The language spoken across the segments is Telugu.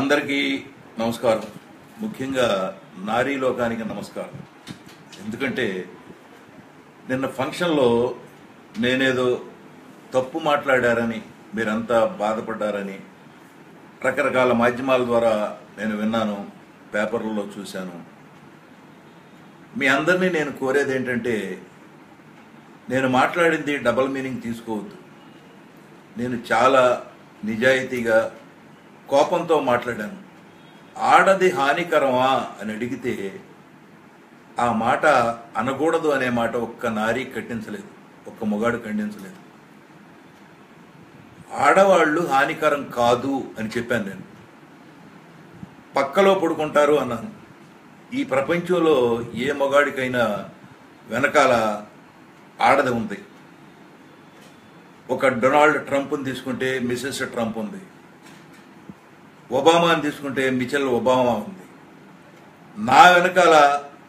అందరికీ నమస్కారం. ముఖ్యంగా నారీ లోకానికి నమస్కారం. ఎందుకంటే నిన్న ఫంక్షన్లో నేనేదో తప్పు మాట్లాడారని మీరంతా బాధపడ్డారని రకరకాల మాధ్యమాల ద్వారా నేను విన్నాను, పేపర్లలో చూశాను. మీ అందరినీ నేను కోరేది ఏంటంటే, నేను మాట్లాడింది డబల్ మీనింగ్ తీసుకోవద్దు. నేను చాలా నిజాయితీగా కోపంతో మాట్లాడాను. ఆడది హానికరమా అని అడిగితే ఆ మాట అనకూడదు అనే మాట ఒక్క నారీ ఖండించలేదు, ఒక్క మొగాడు ఖండించలేదు. ఆడవాళ్ళు హానికరం కాదు అని చెప్పాను. నేను పక్కలో పడుకుంటారు అన్నాను. ఈ ప్రపంచంలో ఏ మొగాడికైనా వెనకాల ఆడది ఉంది. ఒక డొనాల్డ్ ట్రంప్ని తీసుకుంటే మిసెస్ ట్రంప్ ఉంది, ఒబామాని తీసుకుంటే మిచెల్ ఒబామా ఉంది. నా వెనకాల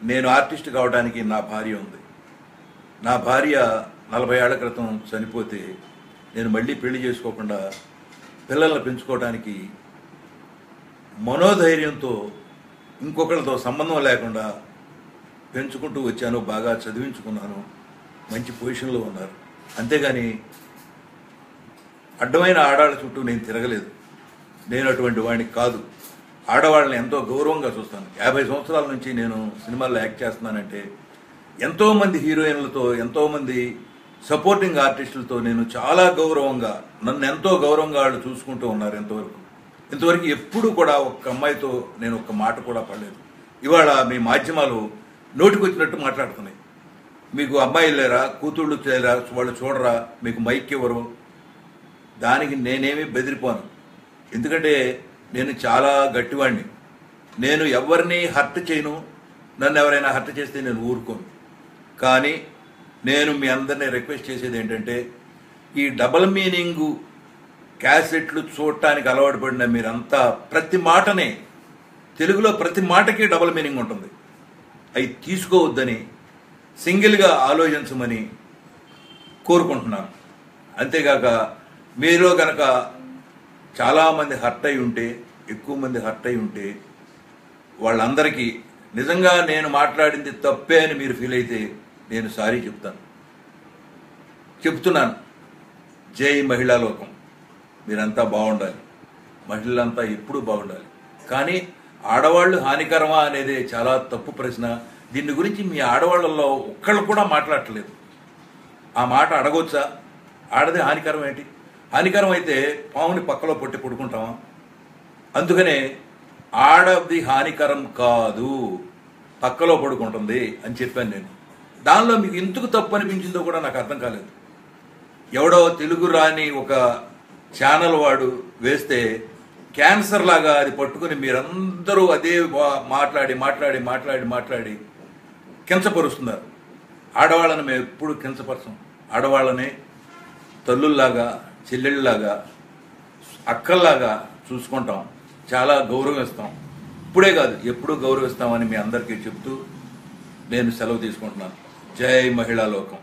నేను ఆర్టిస్ట్ కావడానికి నా భార్య ఉంది. నా భార్య 40 ఏళ్ల క్రితం చనిపోతే నేను మళ్ళీ పెళ్లి చేసుకోకుండా పిల్లల్ని పెంచుకోవడానికి మనోధైర్యంతో ఇంకొకరితో సంబంధం లేకుండా పెంచుకుంటూ వచ్చాను. బాగా చదివించుకున్నాను, మంచి పొజిషన్లో ఉన్నారు. అంతేగాని అడ్డమైన ఆడాళ్ళ చుట్టూ నేను తిరగలేదు. నేను అటువంటి వాడిని కాదు. ఆడవాళ్ళని ఎంతో గౌరవంగా చూస్తాను. 50 సంవత్సరాల నుంచి నేను సినిమాల్లో యాక్ట్ చేస్తున్నానంటే ఎంతోమంది హీరోయిన్లతో, ఎంతోమంది సపోర్టింగ్ ఆర్టిస్టులతో నేను చాలా గౌరవంగా, నన్ను ఎంతో గౌరవంగా వాళ్ళు చూసుకుంటూ ఉన్నారు. ఇంతవరకు ఎప్పుడు కూడా ఒక్క అమ్మాయితో నేను ఒక్క మాట కూడా పడలేదు. ఇవాళ మీ మాధ్యమాలు నోటికొచ్చినట్టు మాట్లాడుతున్నాయి. మీకు అమ్మాయిలు లేరా, కూతుళ్ళు లేరా, వాళ్ళు చూడరా, మీకు మైక్ ఇవ్వరు. దానికి నేనేమీ బెదిరిపోను. ఎందుకంటే నేను చాలా గట్టివాడిని. నేను ఎవరిని హర్ట్ చేయను. నన్ను ఎవరైనా హర్ట్ చేస్తే నేను ఊరుకోను. కానీ నేను మీ అందరినీ రిక్వెస్ట్ చేసేది ఏంటంటే, ఈ డబల్ మీనింగు క్యాసెట్లు చూడటానికి అలవాటు పడిన మీరంతా ప్రతి మాటనే, తెలుగులో ప్రతి మాటకి డబల్ మీనింగ్ ఉంటుంది. అవి తీసుకోవద్దని, సింగిల్గా ఆలోచించమని కోరుకుంటున్నాను. అంతేగాక మీలో కనుక చాలామంది హర్ట్ అయి ఉంటే, ఎక్కువ మంది హర్ట్ అయి ఉంటే, వాళ్ళందరికీ నిజంగా నేను మాట్లాడింది తప్పే అని మీరు ఫీల్ అయితే నేను సారీ చెప్తున్నాను. జై మహిళా లోకం. మీరంతా బాగుండాలి, మహిళలంతా ఎప్పుడూ బాగుండాలి. కానీ ఆడవాళ్ళు హానికరమా అనేది చాలా తప్పు ప్రశ్న. దీని గురించి మీ ఆడవాళ్ళల్లో ఒక్కళ్ళు కూడా మాట్లాడట్లేదు. ఆ మాట అడగొచ్చా? ఆడది హానికరం ఏంటి? హానికరం అయితే పాముని పక్కలో పొట్టి పడుకుంటామా? అందుకనే ఆడది హానికరం కాదు, పక్కలో పడుకుంటుంది అని చెప్పాను నేను. దానిలో మీకు ఎందుకు తప్పు అనిపించిందో కూడా నాకు అర్థం కాలేదు. ఎవడో తెలుగు రాని ఒక ఛానల్ వాడు వేస్తే క్యాన్సర్ లాగా అది పట్టుకుని మీరందరూ అదే మాట్లాడి మాట్లాడి మాట్లాడి మాట్లాడి కించపరుస్తున్నారు. ఆడవాళ్ళని మేము ఎప్పుడు కించపరచం. ఆడవాళ్ళని తల్లుల్లాగా, చెల్లెళ్ళలాగా, అక్కల్లాగా చూసుకుంటాం, చాలా గౌరవిస్తాం. ఇప్పుడే కాదు, ఎప్పుడూ గౌరవిస్తామని మీ అందరికీ చెప్తూ నేను సెలవు తీసుకుంటున్నాను. జై మహిళా లోకం.